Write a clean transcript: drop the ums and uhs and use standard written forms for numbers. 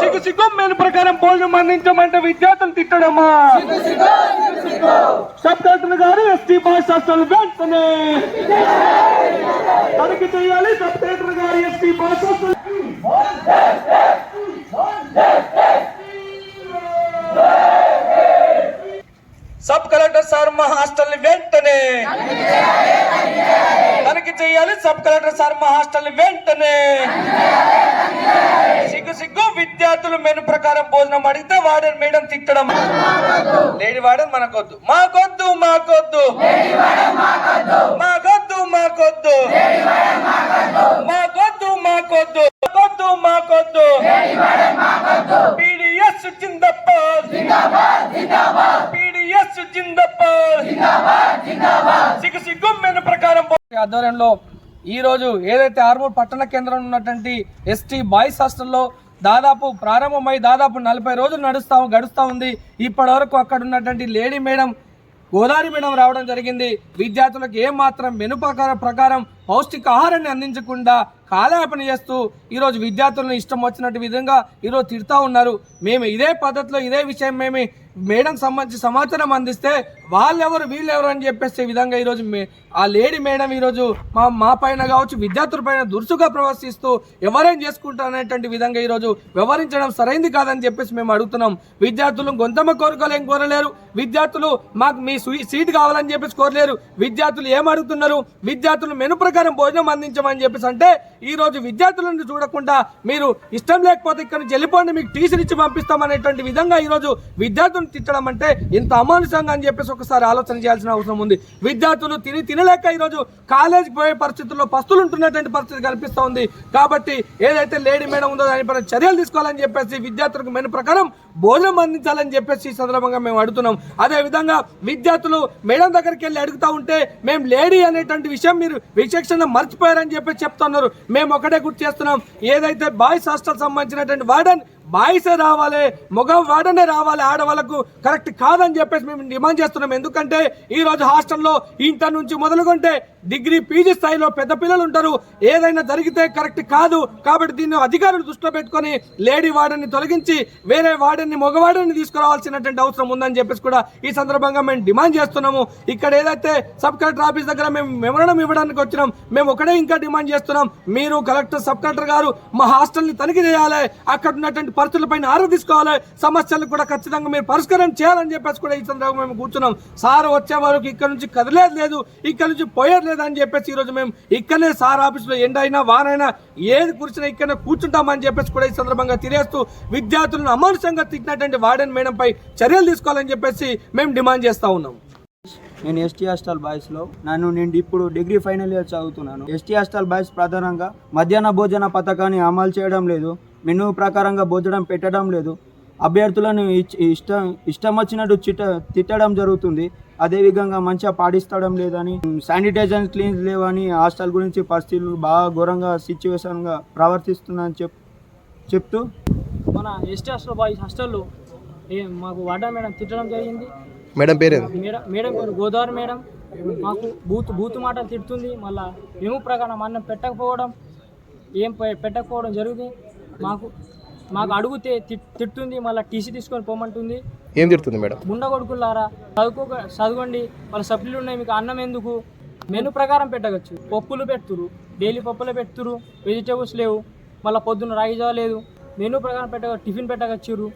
సిగ్గు సిగ్గు మెను ప్రకారం భోజనం అందించమంటే విద్యార్థులు తిట్టడమా? సబ్ కలెక్టర్ గారు ఎస్టీ బాయ్స్ హాస్టల్ వెంటనే తనిఖీ చేయాలి. సబ్ కలెక్టర్ గారు ST boys hostel sub collector sir మా హాస్టల్ వెంటనే తనిఖీ చేయాలి. సబ్ కలెక్టర్ సార్ మా హాస్టల్ వెంటనే సిగ్గు సిగ్గు విద్యార్థులు మెను ప్రకారం భోజనం అడిగితే వార్డెన్ మేడం తిట్టడం. లేడీ వార్డెన్ మనకొద్దు, మాకొద్దు మాకొద్దు మాకొద్దు మాకొద్దు మాకొద్దు మాకొద్దు మాకొద్దు పీడిఎస్ జిందాబాద్ పీడిఎస్ జిందాబాద్ సిగ్గు సిగ్గు మెను ప్రకారం ఆధ్వర్యంలో ఈ రోజు ఏదైతే ఆర్మూర్ పట్టణ కేంద్రంలో ఉన్నటువంటి ఎస్టీ బాయ్స్ హాస్టల్లో దాదాపు ప్రారంభమై దాదాపు 40 రోజులు గడుస్తూ ఉంది. ఇప్పటి వరకు అక్కడ ఉన్నటువంటి లేడీ మేడం గోదావరి మేడం రావడం జరిగింది. విద్యార్థులకు ఏమాత్రం మెను ప్రకారం పౌష్టికాహారాన్ని అందించకుండా కాలయాపన చేస్తూ ఈరోజు విద్యార్థులను ఇష్టం వచ్చినట్టు విధంగా ఈరోజు తిడుతూ ఉన్నారు. మేము ఇదే పద్ధతిలో ఇదే విషయం మేము మేడం సంబంధించి సమాచారం అందిస్తే వాళ్ళెవరు వీళ్ళెవరు అని చెప్పేసే విధంగా ఈరోజు ఆ లేడీ మేడం ఈరోజు మా పైన కావచ్చు విద్యార్థుల పైన దురుసుగా ప్రవర్తిస్తూ ఎవరేం చేసుకుంటారు అనేటువంటి విధంగా ఈరోజు వ్యవహరించడం సరైంది కాదని చెప్పేసి మేము అడుగుతున్నాం. విద్యార్థులు గొంతమ్మ కోరుకోలేం కోరలేరు, విద్యార్థులు మాకు మీ సీట్ కావాలని చెప్పేసి కోరలేరు. విద్యార్థులు ఏం అడుగుతున్నారు? విద్యార్థులు మెను ప్రకారం భోజనం అందించమని చెప్పేసి అంటే ఈ రోజు విద్యార్థులను చూడకుండా మీరు ఇష్టం లేకపోతే ఇక్కడ నుంచి వెళ్ళిపోండి, మీకు టీసీలు ఇచ్చి పంపిస్తామనేటువంటి విధంగా ఈరోజు విద్యార్థులను తిట్టడం అంటే ఇంత అమానుషంగా అని చెప్పేసి ఒకసారి ఆలోచన చేయాల్సిన అవసరం ఉంది. విద్యార్థులు తినలేక ఈరోజు కాలేజీకి పోయే పరిస్థితుల్లో పస్తులు ఉంటున్నటువంటి పరిస్థితి కల్పిస్తూ ఉంది. కాబట్టి ఏదైతే లేడీ మేడం ఉందో దానిపైన చర్యలు తీసుకోవాలని చెప్పేసి విద్యార్థులకు మెను ప్రకారం భోజనం అందించాలని చెప్పేసి ఈ సందర్భంగా మేము అడుగుతున్నాం. అదేవిధంగా విద్యార్థులు మేడం దగ్గరికి వెళ్ళి అడుగుతూ ఉంటే మేము లేడీ అనేటువంటి విషయం మీరు విచక్షణ మర్చిపోయారని చెప్పేసి చెప్తున్నారు. మేము ఒకటే గుర్తు చేస్తున్నాం, ఏదైతే బాయ్స్ హాస్టల్ సంబంధించినటువంటి వార్డెన్ బాయ్సే రావాలి, మగ వార్డెనే రావాలి, ఆడవాళ్ళకు కరెక్ట్ కాదని చెప్పేసి మేము డిమాండ్ చేస్తున్నాం. ఎందుకంటే ఈ రోజు హాస్టల్లో ఇంటర్ నుంచి మొదలుకుంటే డిగ్రీ పీజీ స్థాయిలో పెద్ద పిల్లలు ఉంటారు. ఏదైనా జరిగితే కరెక్ట్ కాదు. కాబట్టి దీన్ని అధికారులు దృష్టిలో పెట్టుకొని లేడీ వార్డెన్ని తొలగించి వేరే వార్డెన్ని మగవార్డెన్ని తీసుకురావాల్సినటువంటి అవసరం ఉందని చెప్పేసి కూడా ఈ సందర్భంగా మేము డిమాండ్ చేస్తున్నాము. ఇక్కడ ఏదైతే సబ్ కలెక్టర్ ఆఫీస్ దగ్గర మేము మెమోరాండం ఇవ్వడానికి వచ్చినాం, మేము ఒకటే ఇంకా డిమాండ్ చేస్తున్నాం, మీరు కలెక్టర్ సబ్ కలెక్టర్ గారు మా హాస్టల్ని తనిఖీ చేయాలి, అక్కడ ఉన్నటువంటి పరిస్థితులపైన ఆరా తీసుకోవాలి, సమస్యలు కూడా ఖచ్చితంగా మీరు పరిష్కారం చేయాలని చెప్పేసి కూడా ఈ సందర్భంగా మేము కూర్చున్నాం. సార్ వచ్చే వరకు ఇక్కడ నుంచి కదిలేదు లేదు, ఇక్కడ నుంచి పోయేది లేదు అని చెప్పేసి ఈరోజు మేము ఇక్కడనే సార్ ఆఫీసులో ఎండైనా వానైనా ఏది కూర్చున్నా ఇక్కడనే కూర్చుంటామని చెప్పేసి కూడా ఈ సందర్భంగా తెలియజేస్తూ విద్యార్థులను అమానుషంగా తిట్టినటువంటి వార్డెన్ మేడంపై చర్యలు తీసుకోవాలని చెప్పేసి మేము డిమాండ్ చేస్తూ ఉన్నాం. నేను ఎస్టీ హాస్టల్ బాయ్స్లో నేను ఇప్పుడు డిగ్రీ ఫైనల్ ఇయర్ చదువుతున్నాను. ఎస్టీ హాస్టల్ బాయ్స్ ప్రధానంగా మధ్యాహ్న భోజన పథకాన్ని అమలు చేయడం లేదు, మెనూ ప్రకారంగా భోజనం పెట్టడం లేదు, అభ్యర్థులను ఇష్టం వచ్చినట్టు తిట్టడం జరుగుతుంది. అదేవిధంగా మంచిగా పాటిస్తడం లేదని, శానిటైజర్ క్లీన్స్ లేవని, హాస్టల్ గురించి పరిస్థితులు బాగా ఘోరంగా సిచ్యువేషన్గా ప్రవర్తిస్తుందని చెప్తూ మన ఎస్టీ హాస్టల్ బాయ్స్ హాస్టల్లో మాకు వార్డెన్ మేడం తిట్టడం జరిగింది. మేడం పేరు మేడం పేరు గోదావరి మేడం. మాకు బూతు మాటలు తిడుతుంది. మళ్ళీ మేము ప్రకారం అన్నం పెట్టకపోవడం జరుగుతుంది. మాకు అడిగితే తిడుతుంది, మళ్ళీ టీసీ తీసుకొని పోమంటుంది. ఏం తిడుతుంది మేడం? ముండ కొడుకులారా చదవండి, వాళ్ళ సప్లీలు ఉన్నాయి, మీకు అన్నం ఎందుకు? మెను ప్రకారం పెట్టవచ్చు. పప్పులు పెడుతురు, డైలీ పప్పులు పెడుతురు, వెజిటేబుల్స్ లేవు, మళ్ళీ పొద్దున్న రాగి జావ లేదు. మెను ప్రకారం టిఫిన్ పెట్టగచ్చారు.